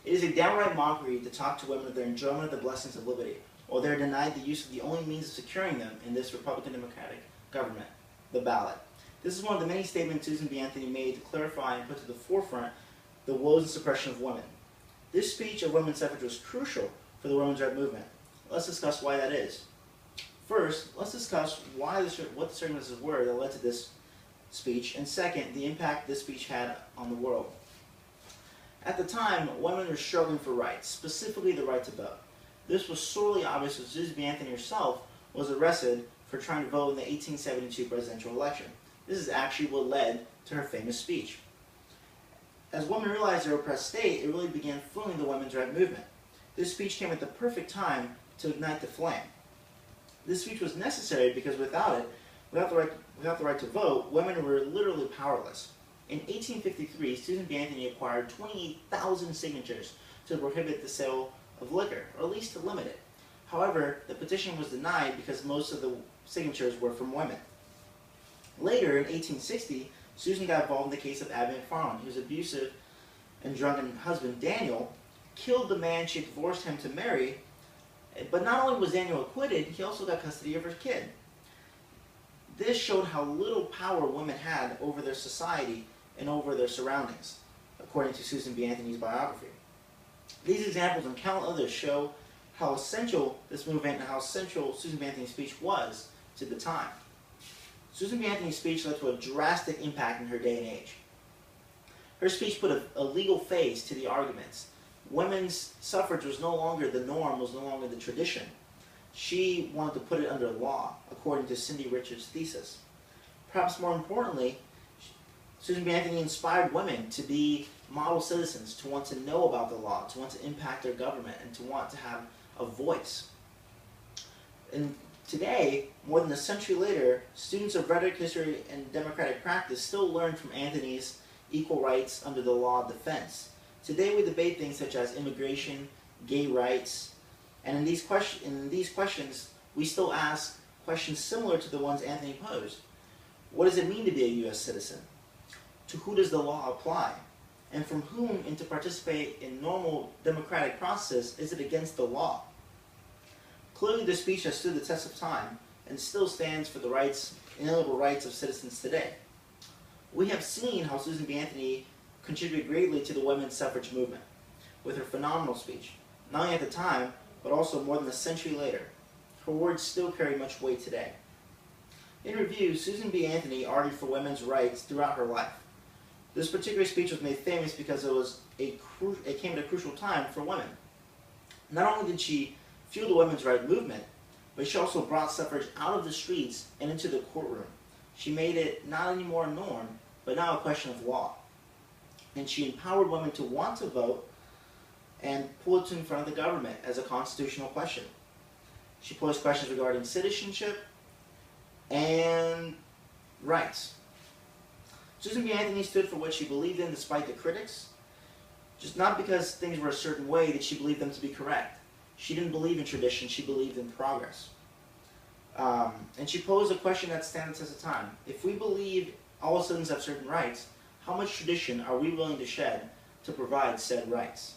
It is a downright mockery to talk to women of their enjoyment of the blessings of liberty, while they are denied the use of the only means of securing them in this Republican Democratic government, the ballot. This is one of the many statements Susan B. Anthony made to clarify and put to the forefront the woes and suppression of women. This speech of women's suffrage was crucial for the women's rights movement. Let's discuss why that is. First, let's discuss what the circumstances were that led to this speech, and second, the impact this speech had on the world. At the time, women were struggling for rights, specifically the right to vote. This was sorely obvious when Susan B. Anthony herself was arrested for trying to vote in the 1872 presidential election. This is actually what led to her famous speech. As women realized their oppressed state, it really began fueling the women's rights movement. This speech came at the perfect time to ignite the flame. This speech was necessary because without the right to vote, women were literally powerless. In 1853, Susan B. Anthony acquired 28,000 signatures to prohibit the sale of liquor, or at least to limit it. However, the petition was denied because most of the signatures were from women. Later, in 1860, Susan got involved in the case of Abby McFarland, whose abusive and drunken husband, Daniel, killed the man she divorced him to marry. But not only was Daniel acquitted, he also got custody of her kid. This showed how little power women had over their society and over their surroundings, according to Susan B. Anthony's biography. These examples and countless others show how essential this movement and how essential Susan B. Anthony's speech was to the time. Susan B. Anthony's speech led to a drastic impact in her day and age. Her speech put a legal face to the arguments. Women's suffrage was no longer the norm, was no longer the tradition. She wanted to put it under law, according to Cindy Richards' thesis. Perhaps more importantly, Susan B. Anthony inspired women to be model citizens, to want to know about the law, to want to impact their government, and to want to have a voice. And today, more than a century later, students of rhetoric, history, and democratic practice still learn from Anthony's equal rights under the law of defense. Today we debate things such as immigration, gay rights, and in these questions, we still ask questions similar to the ones Anthony posed. What does it mean to be a U.S. citizen? To who does the law apply? And from whom, and to participate in normal democratic process, is it against the law? Clearly, this speech has stood the test of time and still stands for the rights, inalienable rights of citizens today. We have seen how Susan B. Anthony contributed greatly to the women's suffrage movement with her phenomenal speech, not only at the time, but also more than a century later. Her words still carry much weight today. In review, Susan B. Anthony argued for women's rights throughout her life. This particular speech was made famous because it came at a crucial time for women. Not only did she fuel the women's rights movement, but she also brought suffrage out of the streets and into the courtroom. She made it not anymore a norm, but now a question of law. And she empowered women to want to vote and pull it in front of the government as a constitutional question. She posed questions regarding citizenship and rights. Susan B. Anthony stood for what she believed in despite the critics. Just not because things were a certain way did she believe them to be correct. She didn't believe in tradition, she believed in progress. And she posed a question that stands the test of time. If we believe all citizens have certain rights, how much tradition are we willing to shed to provide said rights?